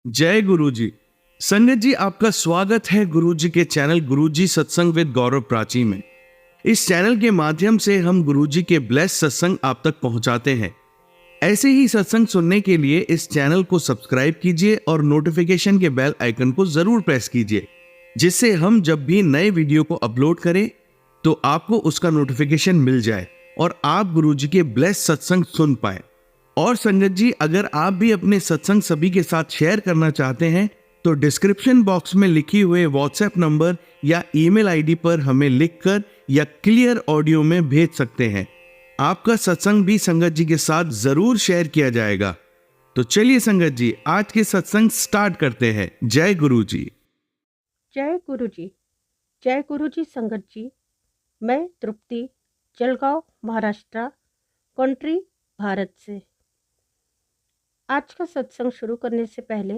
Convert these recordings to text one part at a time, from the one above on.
जय गुरु जी। संगत जी, आपका स्वागत है गुरु जी के चैनल गुरु जी सत्संग विद गौरव प्राची में। इस चैनल के माध्यम से हम गुरु जी के ब्लेस सत्संग आप तक पहुंचाते हैं। ऐसे ही सत्संग सुनने के लिए इस चैनल को सब्सक्राइब कीजिए और नोटिफिकेशन के बेल आइकन को जरूर प्रेस कीजिए, जिससे हम जब भी नए वीडियो को अपलोड करें तो आपको उसका नोटिफिकेशन मिल जाए और आप गुरु जी के ब्लेस सत्संग सुन पाए। और संगत जी, अगर आप भी अपने सत्संग सभी के साथ शेयर करना चाहते हैं तो डिस्क्रिप्शन बॉक्स में लिखी हुए व्हाट्सएप नंबर या ईमेल आईडी पर हमें लिखकर या क्लियर ऑडियो में भेज सकते हैं। आपका सत्संग भी संगत जी के साथ जरूर शेयर किया जाएगा। तो चलिए संगत जी, आज के सत्संग स्टार्ट करते हैं। जय गुरु जी। जय गुरु जी। जय गुरु जी संगत जी। मैं तृप्ति, जलगांव, महाराष्ट्र, कंट्री, भारत से। आज का सत्संग शुरू करने से पहले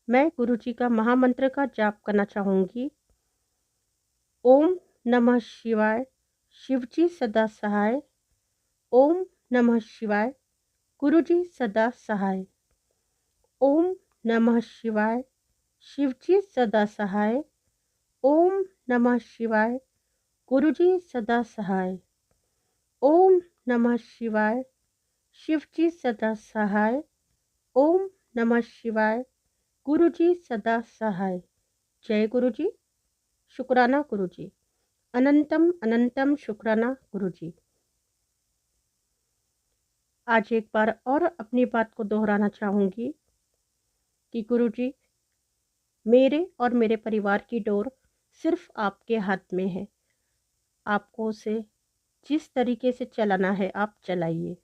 मैं गुरु जी का महामंत्र का जाप करना चाहूँगी। ओम नमः शिवाय, शिवजी सदा सहाय। ओम नमः शिवाय, गुरु जी सदा सहाय। ओम नमः शिवाय, शिवजी सदा सहाय। ओम नमः शिवाय, गुरु जी सदा सहाय। ओम नमः शिवाय, शिवजी सदा सहाय। ओम नमः शिवाय, गुरु जी सदा सहाय। जय गुरु जी। शुक्राना गुरु जी। अनंतम अनंतम शुक्राना गुरु जी। आज एक बार और अपनी बात को दोहराना चाहूँगी कि गुरु जी, मेरे और मेरे परिवार की डोर सिर्फ आपके हाथ में है। आपको उसे जिस तरीके से चलाना है आप चलाइए।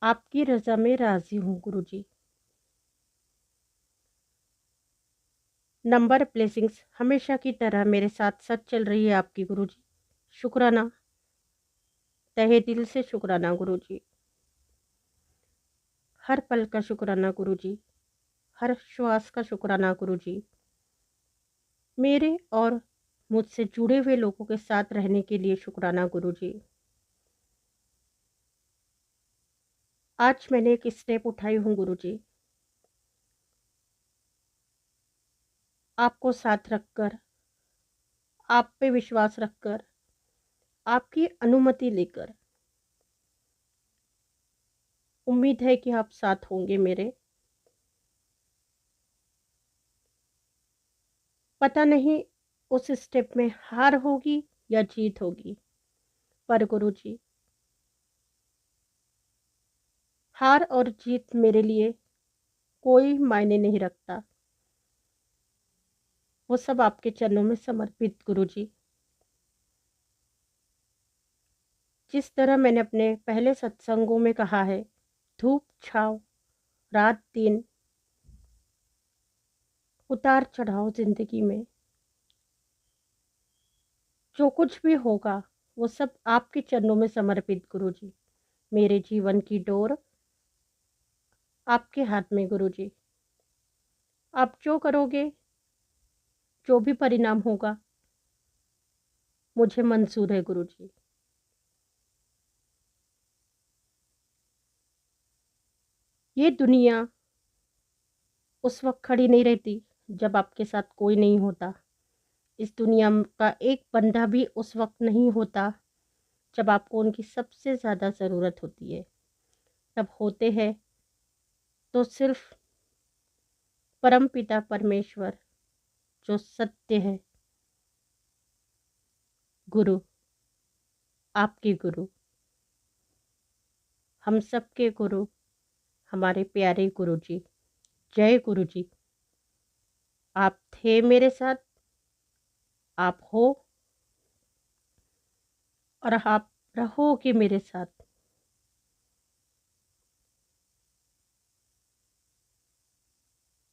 आपकी रज़ा में राज़ी हूँ गुरु जी। नंबर ब्लेसिंग्स हमेशा की तरह मेरे साथ साथ चल रही है आपकी गुरु जी। शुक्राना, तहे दिल से शुक्राना गुरु जी। हर पल का शुक्राना गुरु जी। हर श्वास का शुक्राना गुरु जी। मेरे और मुझसे जुड़े हुए लोगों के साथ रहने के लिए शुक्राना गुरु जी। आज मैंने एक स्टेप उठाई हूँ गुरु जी, आपको साथ रखकर, आप पे विश्वास रखकर, आपकी अनुमति लेकर। उम्मीद है कि आप साथ होंगे मेरे। पता नहीं उस स्टेप में हार होगी या जीत होगी, पर गुरु जी, हार और जीत मेरे लिए कोई मायने नहीं रखता। वो सब आपके चरणों में समर्पित गुरु जी। जिस तरह मैंने अपने पहले सत्संगों में कहा है, धूप छाव, रात दिन, उतार चढ़ाव जिंदगी में, जो कुछ भी होगा वो सब आपके चरणों में समर्पित गुरु जी। मेरे जीवन की डोर आपके हाथ में गुरु जी। आप जो करोगे, जो भी परिणाम होगा, मुझे मंजूर है गुरु जी। ये दुनिया उस वक्त खड़ी नहीं रहती जब आपके साथ कोई नहीं होता। इस दुनिया का एक बंदा भी उस वक्त नहीं होता जब आपको उनकी सबसे ज़्यादा ज़रूरत होती है। तब होते हैं तो सिर्फ परम पिता परमेश्वर, जो सत्य है, गुरु, आपके गुरु, हम सबके गुरु, हमारे प्यारे गुरु जी। जय गुरु जी। आप थे मेरे साथ, आप हो और आप रहोगे मेरे साथ।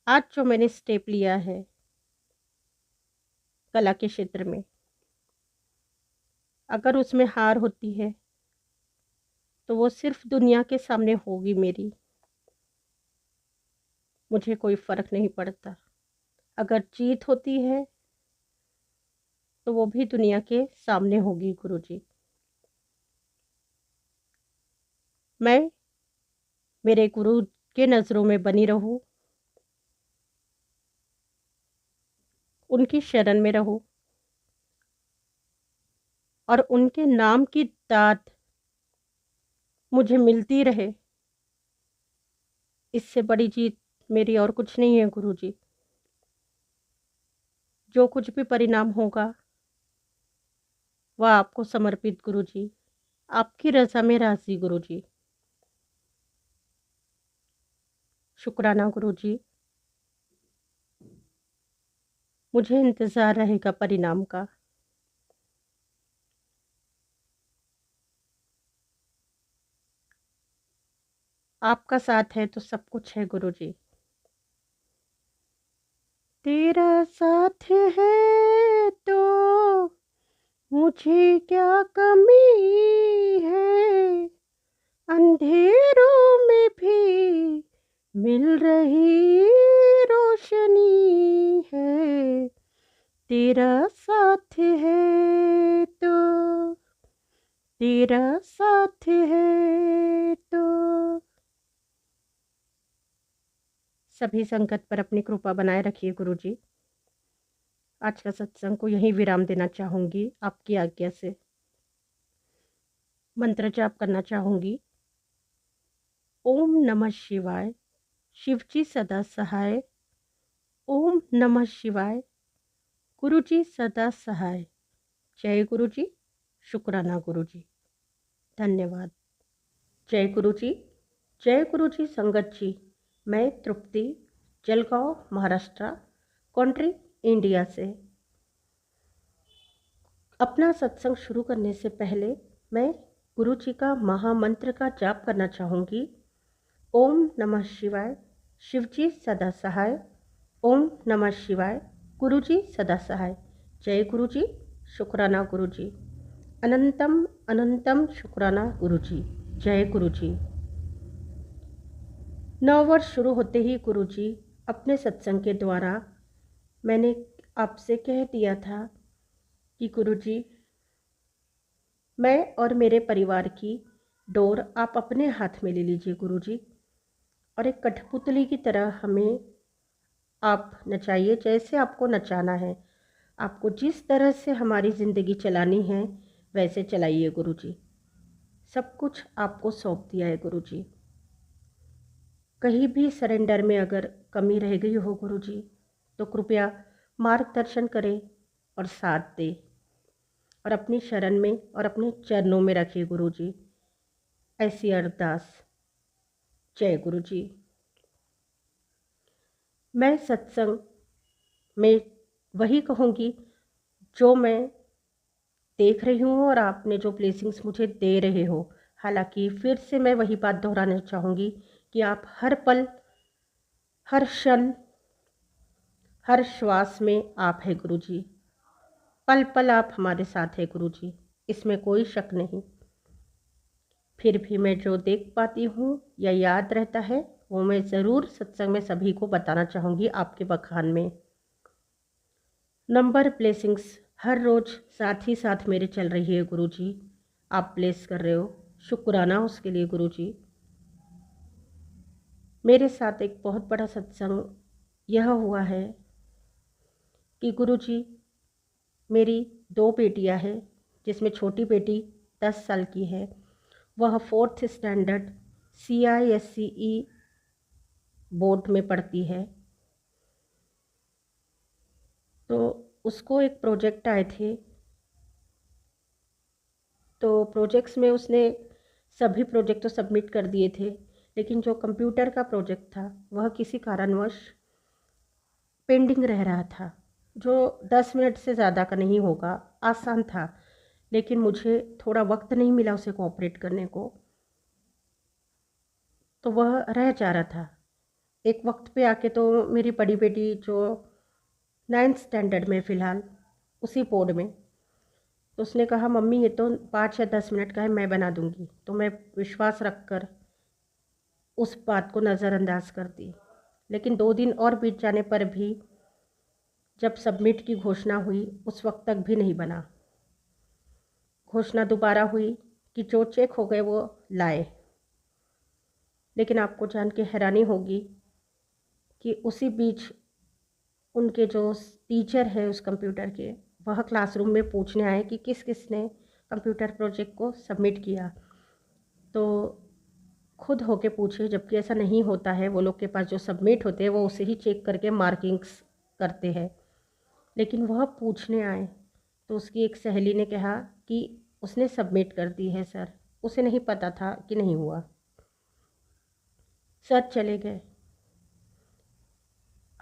आज जो मैंने स्टेप लिया है कला के क्षेत्र में, अगर उसमें हार होती है तो वो सिर्फ दुनिया के सामने होगी मेरी। मुझे कोई फ़र्क नहीं पड़ता। अगर जीत होती है तो वो भी दुनिया के सामने होगी गुरु जी। मैं मेरे गुरु के नज़रों में बनी रहूं, उनकी शरण में रहूं और उनके नाम की दात मुझे मिलती रहे। इससे बड़ी जीत मेरी और कुछ नहीं है गुरुजी। जो कुछ भी परिणाम होगा वह आपको समर्पित गुरुजी। आपकी रज़ा में राज़ी गुरुजी। शुक्राना गुरुजी। मुझे इंतज़ार रहेगा परिणाम का। आपका साथ है तो सब कुछ है गुरुजी। तेरा साथ है तो मुझे क्या कमी है, अंधेरों में भी मिल रही रोशनी है। तेरा साथ है तो, तेरा साथ है तो। सभी संकट पर अपनी कृपा बनाए रखिए गुरुजी। आज का सत्संग को यहीं विराम देना चाहूँगी आपकी आज्ञा से। मंत्र जाप करना चाहूँगी। ओम नमः शिवाय, शिवजी सदा सहाय। ओम नमः शिवाय, गुरुजी सदा सहाय। जय गुरुजी। शुक्राना गुरुजी। धन्यवाद। जय गुरुजी। जय गुरुजी संगत जी। मैं तृप्ति, जलगांव महाराष्ट्र, कंट्री इंडिया से। अपना सत्संग शुरू करने से पहले मैं गुरु जी का महामंत्र का जाप करना चाहूँगी। ओम नमः शिवाय, शिवजी सदा सहाय। ओम नमः शिवाय, गुरुजी सदा सहाय। जय गुरुजी। शुक्राना गुरुजी। अनंतम अनंतम शुक्राना गुरुजी। जय गुरुजी। नव वर्ष शुरू होते ही गुरुजी अपने सत्संग के द्वारा मैंने आपसे कह दिया था कि गुरुजी, मैं और मेरे परिवार की डोर आप अपने हाथ में ले लीजिए गुरुजी, और एक कठपुतली की तरह हमें आप नचाइए जैसे आपको नचाना है। आपको जिस तरह से हमारी ज़िंदगी चलानी है वैसे चलाइए गुरुजी। सब कुछ आपको सौंप दिया है गुरुजी। कहीं भी सरेंडर में अगर कमी रह गई हो गुरुजी तो कृपया मार्गदर्शन करें और साथ दें, और अपनी शरण में और अपने चरणों में रखिए गुरुजी। ऐसी अरदास। जय गुरुजी। मैं सत्संग में वही कहूँगी जो मैं देख रही हूँ और आपने जो ब्लेसिंग्स मुझे दे रहे हो। हालांकि फिर से मैं वही बात दोहराना चाहूँगी कि आप हर पल, हर क्षण, हर श्वास में आप है गुरुजी। पल पल आप हमारे साथ है गुरुजी, इसमें कोई शक नहीं। फिर भी मैं जो देख पाती हूँ या याद रहता है वो मैं ज़रूर सत्संग में सभी को बताना चाहूँगी आपके बखान में। नंबर ब्लेसिंग्स हर रोज़ साथ ही साथ मेरे चल रही है गुरुजी। आप ब्लेस कर रहे हो, शुक्राना उसके लिए गुरुजी। मेरे साथ एक बहुत बड़ा सत्संग यह हुआ है कि गुरुजी, मेरी 2 बेटियां हैं जिसमें छोटी बेटी 10 साल की है। वह 4th स्टैंडर्ड CISCE बोर्ड में पढ़ती है। तो उसको एक प्रोजेक्ट आए थे, तो प्रोजेक्ट्स में उसने सभी प्रोजेक्ट तो सबमिट कर दिए थे, लेकिन जो कंप्यूटर का प्रोजेक्ट था वह किसी कारणवश पेंडिंग रह रहा था, जो 10 मिनट से ज़्यादा का नहीं होगा। आसान था, लेकिन मुझे थोड़ा वक्त नहीं मिला उसे कोऑपरेट करने को, तो वह रह जा रहा था। एक वक्त पे आके तो मेरी बड़ी बेटी जो 9th स्टैंडर्ड में फ़िलहाल उसी बोर्ड में, तो उसने कहा मम्मी ये तो 5 या 10 मिनट का है, मैं बना दूंगी। तो मैं विश्वास रख कर उस बात को नज़रअंदाज कर दी। लेकिन 2 दिन और बीत जाने पर भी जब सबमिट की घोषणा हुई उस वक्त तक भी नहीं बना। घोषणा दोबारा हुई कि जो चेक हो गए वो लाए। लेकिन आपको जान के हैरानी होगी कि उसी बीच उनके जो टीचर है उस कंप्यूटर के, वह क्लासरूम में पूछने आए कि किस किस ने कंप्यूटर प्रोजेक्ट को सबमिट किया। तो खुद होके पूछे, जबकि ऐसा नहीं होता है। वो लोग के पास जो सबमिट होते हैं वो उसे ही चेक करके मार्किंग्स करते हैं, लेकिन वह पूछने आए। तो उसकी एक सहेली ने कहा कि उसने सबमिट कर दी है सर, उसे नहीं पता था कि नहीं हुआ। सर चले गए।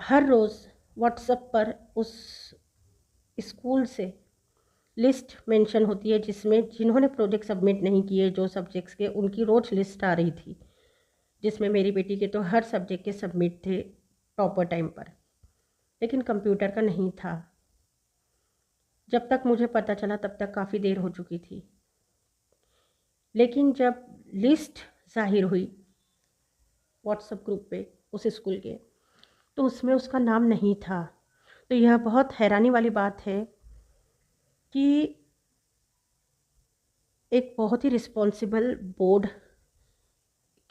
हर रोज़ व्हाट्सएप पर उस स्कूल से लिस्ट मेंशन होती है, जिसमें जिन्होंने प्रोजेक्ट सबमिट नहीं किए जो सब्जेक्ट्स के, उनकी रोज लिस्ट आ रही थी, जिसमें मेरी बेटी के तो हर सब्जेक्ट के सबमिट थे प्रॉपर टाइम पर, लेकिन कंप्यूटर का नहीं था। जब तक मुझे पता चला तब तक काफ़ी देर हो चुकी थी। लेकिन जब लिस्ट ज़ाहिर हुई व्हाट्सएप ग्रुप पे उस स्कूल के, तो उसमें उसका नाम नहीं था। तो यह बहुत हैरानी वाली बात है कि एक बहुत ही रिस्पॉन्सिबल बोर्ड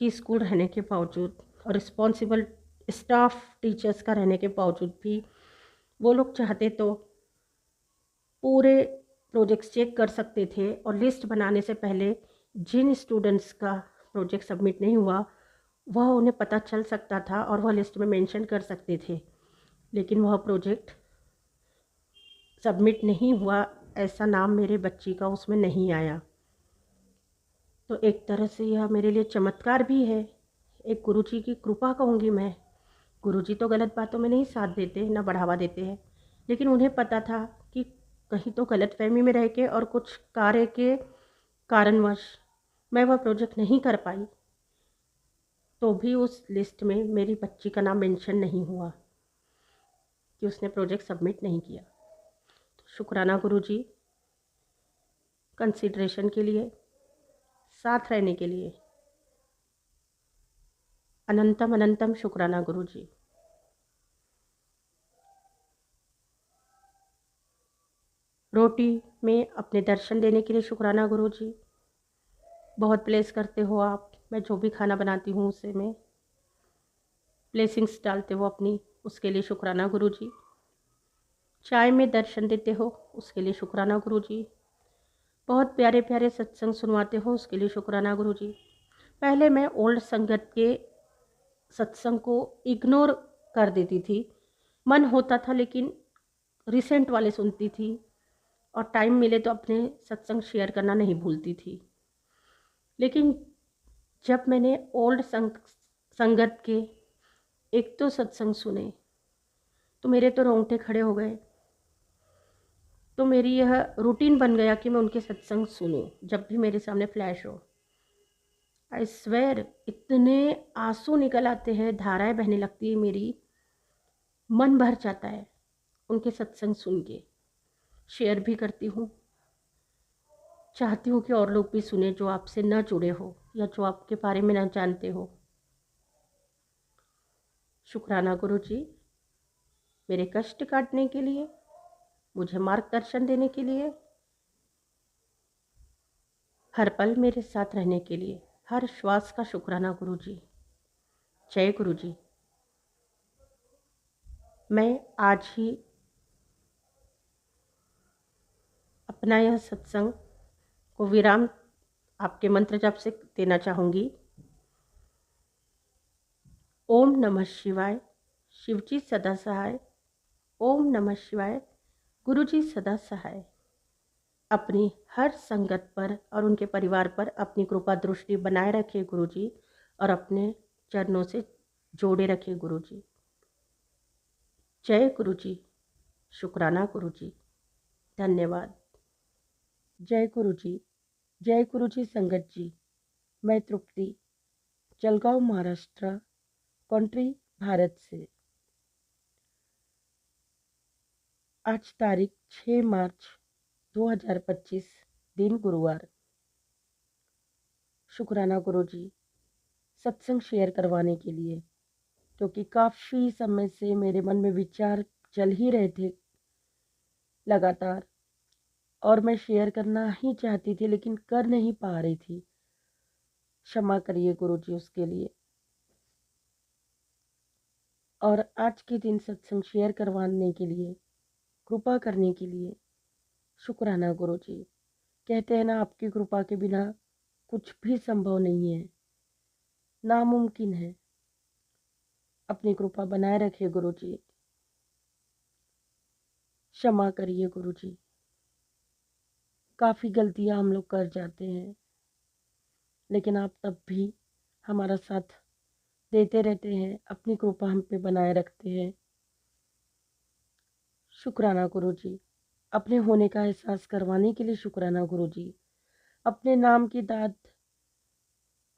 की स्कूल रहने के बावजूद और रिस्पॉन्सिबल स्टाफ टीचर्स का रहने के बावजूद भी वो लोग चाहते तो पूरे प्रोजेक्ट्स चेक कर सकते थे, और लिस्ट बनाने से पहले जिन स्टूडेंट्स का प्रोजेक्ट सबमिट नहीं हुआ वह उन्हें पता चल सकता था और वह लिस्ट में मेंशन कर सकते थे। लेकिन वह प्रोजेक्ट सबमिट नहीं हुआ, ऐसा नाम मेरे बच्ची का उसमें नहीं आया। तो एक तरह से यह मेरे लिए चमत्कार भी है, एक गुरुजी की कृपा कहूँगी मैं। गुरुजी तो गलत बातों में नहीं साथ देते, ना बढ़ावा देते हैं, लेकिन उन्हें पता था कि कहीं तो गलतफहमी में रह के और कुछ कार्य के कारणवश मैं वह प्रोजेक्ट नहीं कर पाई, तो भी उस लिस्ट में मेरी बच्ची का नाम मेंशन नहीं हुआ कि उसने प्रोजेक्ट सबमिट नहीं किया। तो शुक्राना गुरुजी, कंसिडरेशन के लिए, साथ रहने के लिए अनंतम अनंतम शुक्राना गुरुजी। रोटी में अपने दर्शन देने के लिए शुक्राना गुरुजी। बहुत प्लेस करते हो आप, मैं जो भी खाना बनाती हूँ उसे में ब्लेसिंग्स डालते हो अपनी, उसके लिए शुक्राना गुरुजी। चाय में दर्शन देते हो उसके लिए शुक्राना गुरुजी। बहुत प्यारे प्यारे सत्संग सुनवाते हो उसके लिए शुक्राना गुरुजी। पहले मैं ओल्ड संगत के सत्संग को इग्नोर कर देती थी, मन होता था, लेकिन रिसेंट वाले सुनती थी, और टाइम मिले तो अपने सत्संग शेयर करना नहीं भूलती थी। लेकिन जब मैंने ओल्ड संगत के एक तो सत्संग सुने तो मेरे तो रोंगटे खड़े हो गए। तो मेरी यह रूटीन बन गया कि मैं उनके सत्संग सुनूं जब भी मेरे सामने फ्लैश हो। आई स्वेयर, इतने आंसू निकल आते हैं, धाराएं बहने लगती है, मेरी मन भर जाता है उनके सत्संग सुन के। शेयर भी करती हूँ, चाहती हूँ कि और लोग भी सुने जो आपसे न जुड़े हो या जो आपके बारे में न जानते हो। शुक्राना गुरुजी, मेरे कष्ट काटने के लिए, मुझे मार्गदर्शन देने के लिए, हर पल मेरे साथ रहने के लिए, हर श्वास का शुक्राना गुरुजी। जय गुरुजी। मैं आज ही अपना यह सत्संग को विराम आपके मंत्र जाप से देना चाहूँगी। ओम नमः शिवाय, शिवजी सदा सहाय। ओम नमः शिवाय, गुरुजी सदा सहाय। अपनी हर संगत पर और उनके परिवार पर अपनी कृपा दृष्टि बनाए रखे गुरुजी, और अपने चरणों से जोड़े रखे गुरुजी। जय गुरुजी, शुक्राना गुरुजी, धन्यवाद। जय गुरुजी, जय गुरुजी संगत जी। मैं तृप्ति, जलगांव महाराष्ट्र, कंट्री भारत से। आज तारीख 6 मार्च 2025, दिन गुरुवार। शुक्राना गुरुजी सत्संग शेयर करवाने के लिए, क्योंकि काफ़ी समय से मेरे मन में विचार चल ही रहे थे लगातार, और मैं शेयर करना ही चाहती थी लेकिन कर नहीं पा रही थी। क्षमा करिए गुरुजी उसके लिए। और आज के दिन सत्संग शेयर करवाने के लिए, कृपा करने के लिए शुक्राना गुरु जी। कहते हैं ना, आपकी कृपा के बिना कुछ भी संभव नहीं है, नामुमकिन है। अपनी कृपा बनाए रखिए गुरु जी। क्षमा करिए गुरु जी, काफ़ी गलतियां हम लोग कर जाते हैं, लेकिन आप तब भी हमारा साथ देते रहते हैं, अपनी कृपा हम पे बनाए रखते हैं। शुक्राना गुरु जी। अपने होने का एहसास करवाने के लिए शुक्राना गुरु जी। अपने नाम की दाद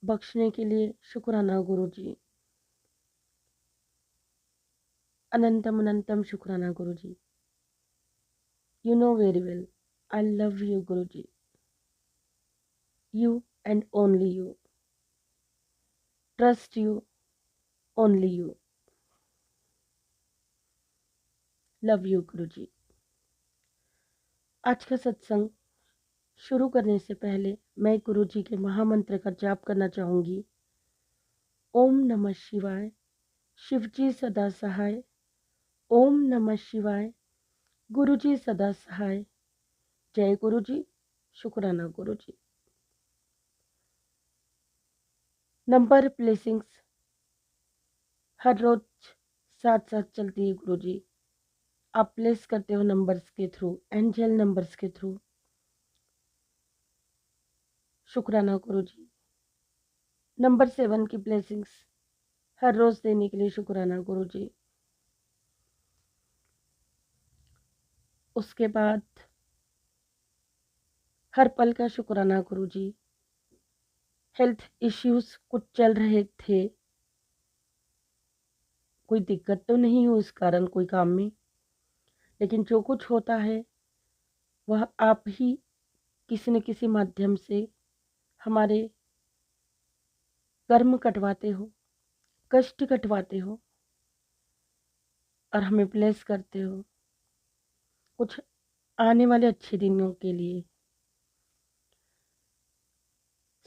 बख्शने के लिए शुक्राना गुरु जी। अनंतम अनंतम शुक्राना गुरु जी। You know very well, I love you Guru ji. You and only you. Trust you, only you. Love you गुरु जी। आज का सत्संग शुरू करने से पहले मैं गुरु जी के महामंत्र का जाप करना चाहूँगी। ओम नमः शिवाय, शिव जी सदा सहाय। ओम नमः शिवाय, गुरु जी सदा सहाय। जय गुरु जी, शुक्राना गुरु जी। नंबर ब्लेसिंग्स हर रोज साथ साथ चलती है गुरु जी। आप प्लेस करते हो नंबर्स के थ्रू, एंजल नंबर्स के थ्रू। शुक्राना गुरु जी। नंबर 7 की ब्लेसिंग्स हर रोज देने के लिए शुक्राना गुरु जी। उसके बाद हर पल का शुक्राना गुरु जी। हेल्थ इश्यूज कुछ चल रहे थे, कोई दिक्कत तो नहीं हुई इस कारण कोई काम में, लेकिन जो कुछ होता है वह आप ही किसी न किसी माध्यम से हमारे कर्म कटवाते हो, कष्ट कटवाते हो और हमें ब्लेस करते हो कुछ आने वाले अच्छे दिनों के लिए।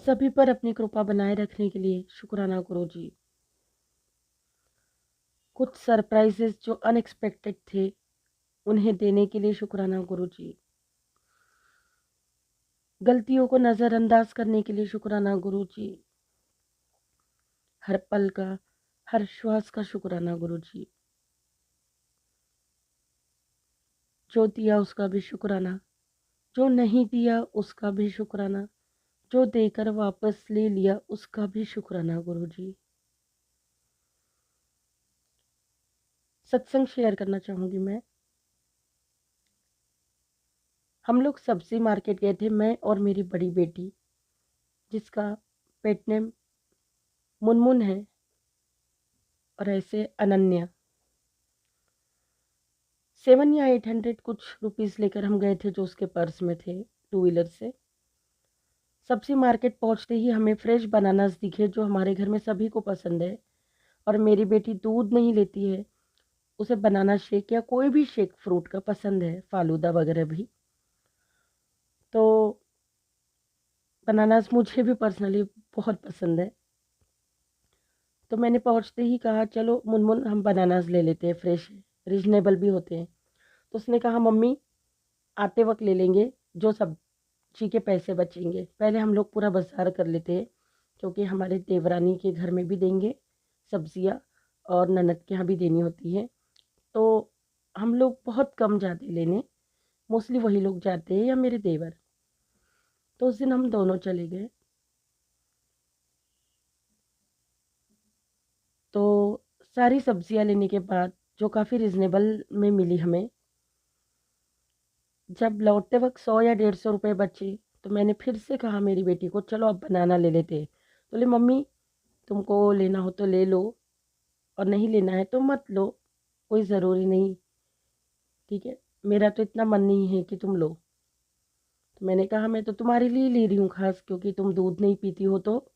सभी पर अपनी कृपा बनाए रखने के लिए शुक्राना गुरु जी। कुछ सरप्राइजेस जो अनएक्सपेक्टेड थे उन्हें देने के लिए शुक्राना गुरु जी। गलतियों को नज़रअंदाज करने के लिए शुक्राना गुरु जी। हर पल का, हर श्वास का शुक्राना गुरु जी। जो दिया उसका भी शुक्राना, जो नहीं दिया उसका भी शुक्राना, जो देकर वापस ले लिया उसका भी शुक्राना गुरु जी। सत्संग शेयर करना चाहूँगी मैं। हम लोग सब्जी मार्केट गए थे, मैं और मेरी बड़ी बेटी, जिसका पेट नेम मुनमुन है और ऐसे अनन्या। 7 या 800 कुछ रुपीज़ लेकर हम गए थे जो उसके पर्स में थे, 2 व्हीलर से। सब्जी मार्केट पहुंचते ही हमें फ्रेश बनानास दिखे जो हमारे घर में सभी को पसंद है, और मेरी बेटी दूध नहीं लेती है, उसे बनाना शेक या कोई भी शेक फ्रूट का पसंद है, फालूदा वगैरह भी। तो बनानास मुझे भी पर्सनली बहुत पसंद है, तो मैंने पहुंचते ही कहा चलो मुनमुन हम बनानास ले लेते हैं, फ्रेश है, रीजनेबल भी होते हैं। तो उसने कहा मम्मी आते वक्त ले लेंगे, जो सब्जी के पैसे बचेंगे। पहले हम लोग पूरा बाजार कर लेते हैं, क्योंकि हमारे देवरानी के घर में भी देंगे सब्जियां और ननद के यहाँ भी देनी होती है। तो हम लोग बहुत कम जाते लेने, मोस्टली वही लोग जाते हैं या मेरे देवर। तो उस दिन हम दोनों चले गए। तो सारी सब्जियां लेने के बाद जो काफ़ी रिजनेबल में मिली हमें, जब लौटते वक्त 100 या 150 रुपये बचे, तो मैंने फिर से कहा मेरी बेटी को चलो अब बनाना ले लेते। तो बोले मम्मी तुमको लेना हो तो ले लो और नहीं लेना है तो मत लो, कोई ज़रूरी नहीं, ठीक है, मेरा तो इतना मन नहीं है कि तुम लो। तो मैंने कहा मैं तो तुम्हारे लिए ले रही हूँ खास, क्योंकि तुम दूध नहीं पीती हो, तो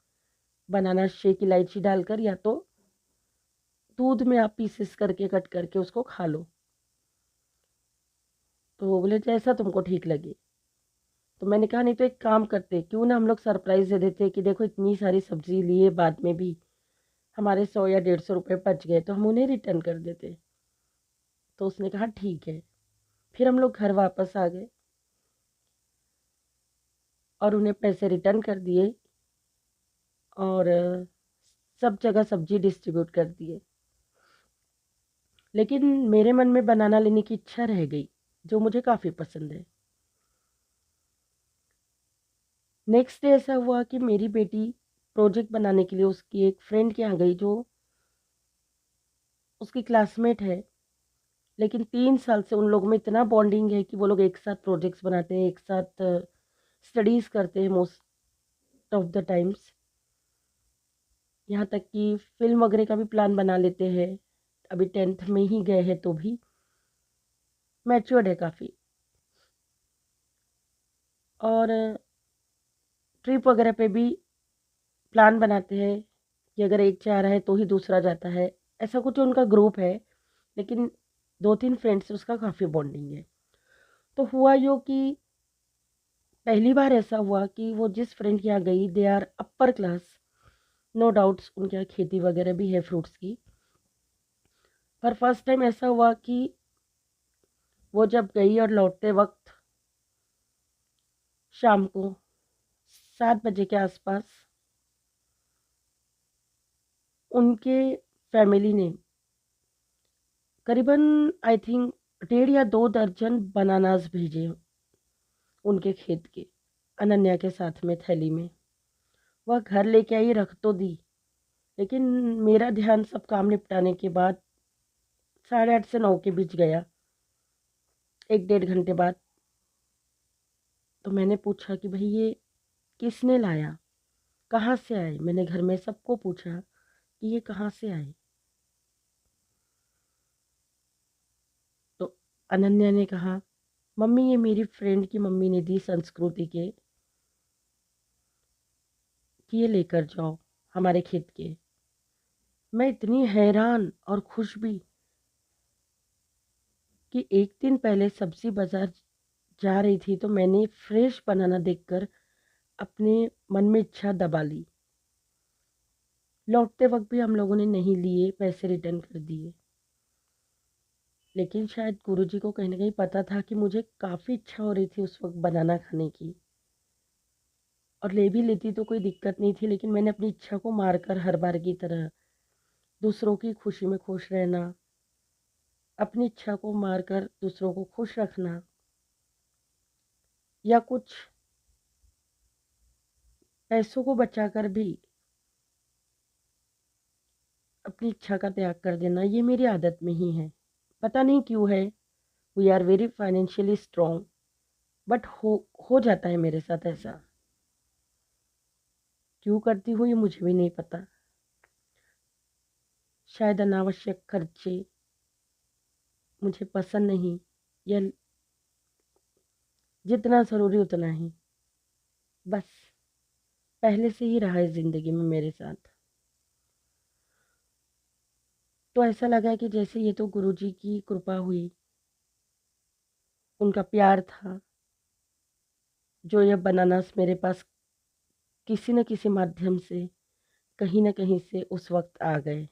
बनाना शेक इलायची डालकर या तो दूध में आप पीसेस करके कट करके उसको खा लो। तो वो बोले जैसा तुमको ठीक लगे। तो मैंने कहा नहीं तो एक काम करते, क्यों ना हम लोग सरप्राइज दे देते कि देखो इतनी सारी सब्जी लिए बाद में भी हमारे 100 या 150 रुपये बच गए तो हम उन्हें रिटर्न कर देते। तो उसने कहा ठीक है। फिर हम लोग घर वापस आ गए और उन्हें पैसे रिटर्न कर दिए और सब जगह सब्जी डिस्ट्रीब्यूट कर दिए। लेकिन मेरे मन में बनाना लेने की इच्छा रह गई, जो मुझे काफ़ी पसंद है। नेक्स्ट डे ऐसा हुआ कि मेरी बेटी प्रोजेक्ट बनाने के लिए उसकी एक फ्रेंड के यहाँ गई, जो उसकी क्लासमेट है। लेकिन 3 साल से उन लोगों में इतना बॉन्डिंग है कि वो लोग एक साथ प्रोजेक्ट्स बनाते हैं, एक साथ स्टडीज़ करते हैं मोस्ट ऑफ द टाइम्स। यहाँ तक कि फिल्म वगैरह का भी प्लान बना लेते हैं। अभी 10th में ही गए हैं तो भी मैच्योर्ड है काफ़ी। और ट्रिप वगैरह पे भी प्लान बनाते हैं कि अगर एक जा रहा है तो ही दूसरा जाता है, ऐसा कुछ उनका ग्रुप है। लेकिन 2-3 फ्रेंड्स से उसका काफ़ी बॉन्डिंग है। तो हुआ यूँ कि पहली बार ऐसा हुआ कि वो जिस फ्रेंड के यहाँ गई, they are upper class, no doubts उनके यहाँ खेती वगैरह भी है फ्रूट्स की। पर फर्स्ट टाइम ऐसा हुआ कि वो जब गई और लौटते वक्त शाम को 7 बजे के आसपास उनके फैमिली ने करीबन आई थिंक 1.5 या 2 दर्जन बनानास भेजे उनके खेत के, अनन्या के साथ में थैली में। वह घर लेके आई, रख तो दी, लेकिन मेरा ध्यान सब काम निपटाने के बाद 8:30 से 9 के बीच गया, 1-1.5 घंटे बाद। तो मैंने पूछा कि भाई ये किसने लाया, कहाँ से आए। मैंने घर में सबको पूछा कि ये कहाँ से आए। तो अनन्या ने कहा मम्मी ये मेरी फ्रेंड की मम्मी ने दी संस्कृति के, कि ये लेकर जाओ हमारे खेत के। मैं इतनी हैरान और खुश भी कि एक दिन पहले सब्जी बाजार जा रही थी तो मैंने फ्रेश बनाना देखकर अपने मन में इच्छा दबा ली। लौटते वक्त भी हम लोगों ने नहीं लिए, पैसे रिटर्न कर दिए। लेकिन शायद गुरुजी को कहीं ना कहीं पता था कि मुझे काफ़ी इच्छा हो रही थी उस वक्त बनाना खाने की, और ले भी लेती तो कोई दिक्कत नहीं थी। लेकिन मैंने अपनी इच्छा को मारकर हर बार की तरह दूसरों की खुशी में खुश रहना, अपनी इच्छा को मारकर दूसरों को खुश रखना, या कुछ पैसों को बचाकर भी अपनी इच्छा का त्याग कर देना, ये मेरी आदत में ही है। पता नहीं क्यों है, we are very financially strong, but हो जाता है मेरे साथ ऐसा। क्यों करती हूँ ये मुझे भी नहीं पता। शायद अनावश्यक खर्चे मुझे पसंद नहीं, या जितना ज़रूरी उतना ही, बस पहले से ही रहा है ज़िंदगी में मेरे साथ। तो ऐसा लगा कि जैसे ये तो गुरुजी की कृपा हुई, उनका प्यार था, जो ये बनानास मेरे पास किसी न किसी माध्यम से, कहीं न कहीं से उस वक्त आ गए।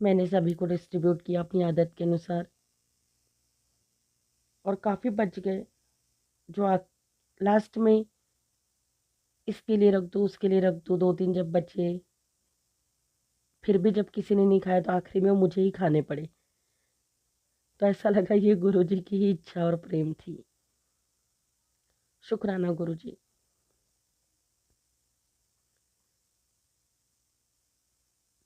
मैंने सभी को डिस्ट्रीब्यूट किया अपनी आदत के अनुसार, और काफ़ी बच गए। जो लास्ट में इसके लिए रख दो, उसके लिए रख दो, 2-3 जब बचे, फिर भी जब किसी ने नहीं खाया तो आखिरी में वो मुझे ही खाने पड़े। तो ऐसा लगा ये गुरुजी की ही इच्छा और प्रेम थी। शुक्राना गुरुजी।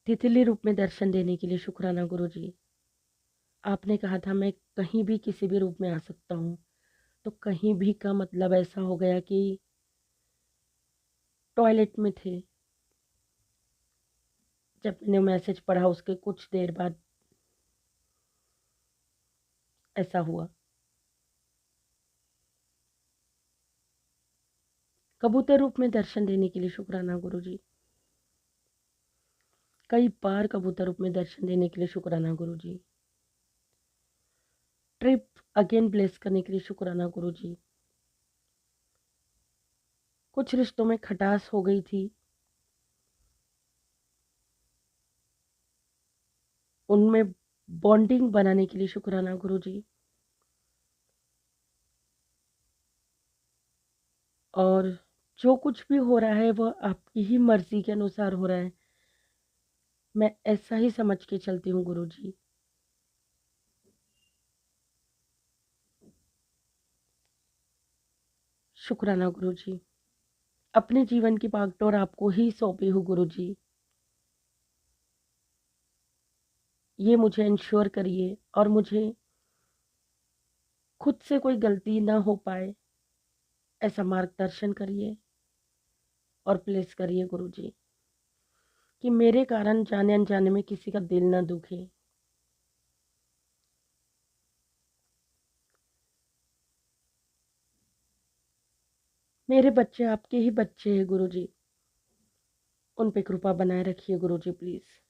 तितली रूप में दर्शन देने के लिए शुक्राना गुरुजी। आपने कहा था मैं कहीं भी किसी भी रूप में आ सकता हूँ, तो कहीं भी का मतलब ऐसा हो गया कि टॉयलेट में थे। जब मैंने मैसेज पढ़ा उसके कुछ देर बाद ऐसा हुआ। कबूतर रूप में दर्शन देने के लिए शुक्राना गुरुजी। कई बार कबूतर रूप में दर्शन देने के लिए शुक्राना गुरुजी। ट्रिप अगेन ब्लेस करने के लिए शुक्राना गुरुजी। कुछ रिश्तों में खटास हो गई थी, उनमें बॉन्डिंग बनाने के लिए शुक्राना गुरुजी। और जो कुछ भी हो रहा है वह आपकी ही मर्ज़ी के अनुसार हो रहा है। मैं ऐसा ही समझ के चलती हूँ गुरुजी। शुक्राना गुरुजी। अपने जीवन की बागडोर आपको ही सौंपी हूँ गुरुजी। ये मुझे इंश्योर करिए और मुझे खुद से कोई गलती ना हो पाए, ऐसा मार्गदर्शन करिए और प्लेस करिए गुरुजी, कि मेरे कारण जाने अनजाने में किसी का दिल ना दुखे। मेरे बच्चे आपके ही बच्चे हैं गुरुजी, उन पे कृपा बनाए रखिए गुरुजी प्लीज़।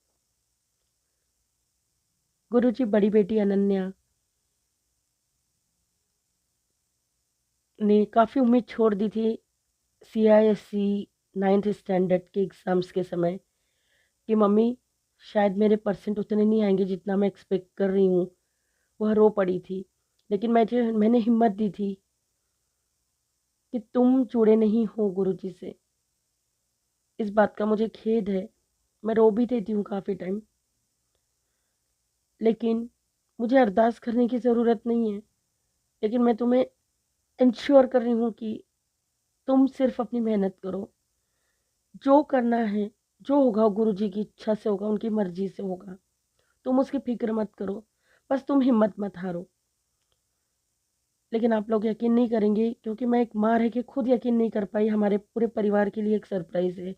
गुरुजी, बड़ी बेटी अनन्या ने काफ़ी उम्मीद छोड़ दी थी CISC 9th स्टैंडर्ड के एग्ज़ाम्स के समय, कि मम्मी शायद मेरे परसेंट उतने नहीं आएंगे जितना मैं एक्सपेक्ट कर रही हूँ। वह रो पड़ी थी, लेकिन मैंने हिम्मत दी थी कि तुम जुड़े नहीं हो गुरुजी से। इस बात का मुझे खेद है, मैं रो भी देती हूँ काफ़ी टाइम, लेकिन मुझे अरदास करने की ज़रूरत नहीं है। लेकिन मैं तुम्हें इंश्योर कर रही हूँ कि तुम सिर्फ अपनी मेहनत करो। जो करना है, जो होगा गुरुजी की इच्छा से होगा, उनकी मर्जी से होगा। तुम उसकी फिक्र मत करो, बस तुम हिम्मत मत हारो। लेकिन आप लोग यकीन नहीं करेंगे, क्योंकि मैं एक माँ रह के खुद यकीन नहीं कर पाई। हमारे पूरे परिवार के लिए एक सरप्राइज़ है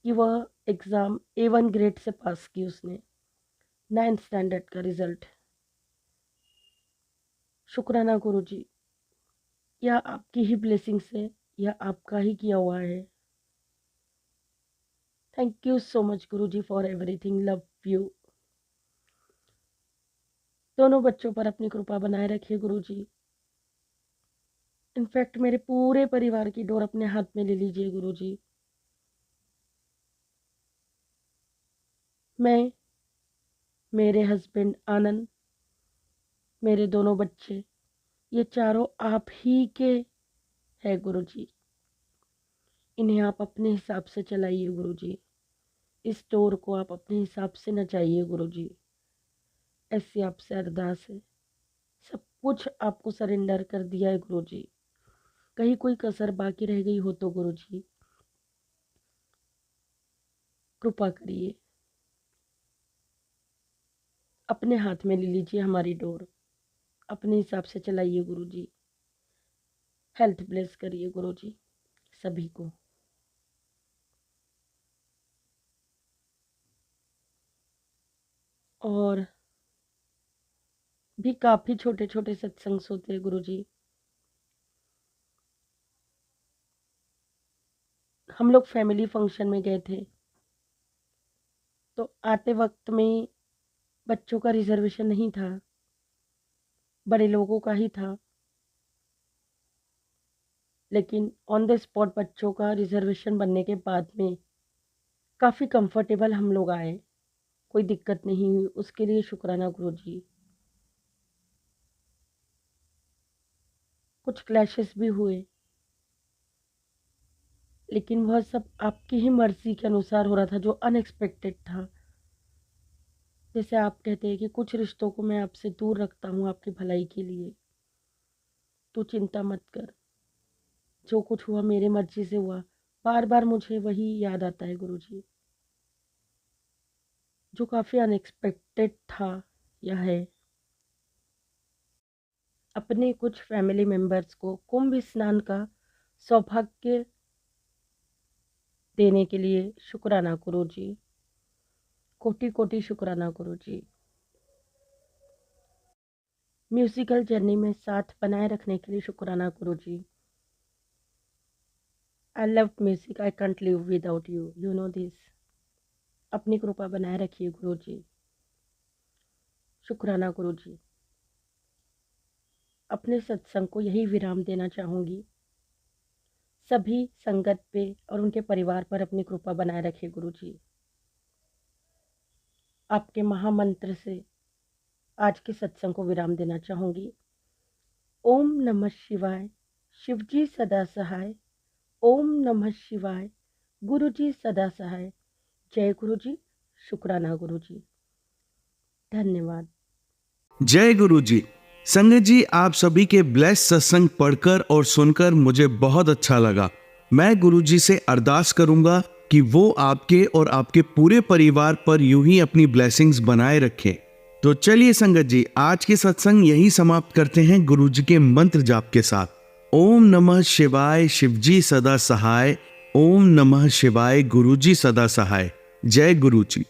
कि वह एग्ज़ाम A1 ग्रेड से पास की उसने, 9th स्टैंडर्ड का रिज़ल्ट। शुक्राना गुरुजी, यह आपकी ही ब्लेसिंग्स है, यह आपका ही किया हुआ है। Thank you so much Guruji for everything. Love you. दोनों बच्चों पर अपनी कृपा बनाए रखिए गुरुजी। इनफैक्ट मेरे पूरे परिवार की डोर अपने हाथ में ले लीजिए गुरुजी। मैं, मेरे हस्बैंड आनंद, मेरे दोनों बच्चे, ये चारों आप ही के हैं गुरुजी। इन्हें आप अपने हिसाब से चलाइए गुरुजी। इस डोर को आप अपने हिसाब से नचाइए गुरुजी। ऐसी आपसे अरदास है। सब कुछ आपको सरेंडर कर दिया है गुरुजी। कहीं कोई कसर बाकी रह गई हो तो गुरुजी कृपा करिए, अपने हाथ में ले लीजिए हमारी डोर। अपने हिसाब से चलाइए गुरुजी। हेल्थ ब्लेस करिए गुरुजी सभी को। और भी काफ़ी छोटे छोटे सत्संग होते हैं गुरुजी। हम लोग फैमिली फंक्शन में गए थे, तो आते वक्त में बच्चों का रिजर्वेशन नहीं था, बड़े लोगों का ही था। लेकिन ऑन द स्पॉट बच्चों का रिजर्वेशन बनने के बाद में काफ़ी कंफर्टेबल हम लोग आए, कोई दिक्कत नहीं हुई। उसके लिए शुक्राना गुरुजी। कुछ क्लैशेस भी हुए, लेकिन वह सब आपकी ही मर्जी के अनुसार हो रहा था, जो अनएक्सपेक्टेड था। जैसे आप कहते हैं कि कुछ रिश्तों को मैं आपसे दूर रखता हूँ आपकी भलाई के लिए, तो चिंता मत कर। जो कुछ हुआ मेरे मर्जी से हुआ। बार बार मुझे वही याद आता है गुरुजी, जो काफ़ी अनएक्सपेक्टेड था या है। अपने कुछ फैमिली मेंबर्स को कुंभ स्नान का सौभाग्य देने के लिए शुक्राना गुरुजी। कोटि कोटि शुक्राना गुरुजी। म्यूजिकल जर्नी में साथ बनाए रखने के लिए शुक्राना Guruji. I love music, I can't live without you, you know this. अपनी कृपा बनाए रखिए गुरुजी। शुक्राना गुरुजी। अपने सत्संग को यही विराम देना चाहूँगी। सभी संगत पे और उनके परिवार पर अपनी कृपा बनाए रखिए गुरुजी। आपके महामंत्र से आज के सत्संग को विराम देना चाहूँगी। ओम नमः शिवाय, शिवजी सदा सहाय। ओम नमः शिवाय, गुरुजी सदा सहाय। जय गुरुजी, शुक्राना गुरुजी, धन्यवाद। जय गुरु जी। संगत जी, आप सभी के ब्लेस सत्संग पढ़कर और सुनकर मुझे बहुत अच्छा लगा। मैं गुरु जी से अरदास करूंगा कि वो आपके और आपके पूरे परिवार पर यूं ही अपनी ब्लेसिंग्स बनाए रखें। तो चलिए संगत जी, आज के सत्संग यही समाप्त करते हैं गुरु जी के मंत्र जाप के साथ। ओम नमः शिवाय, शिवजी सदा सहाय। ओम नमः शिवाय, गुरुजी सदा सहाय। जय गुरु जी।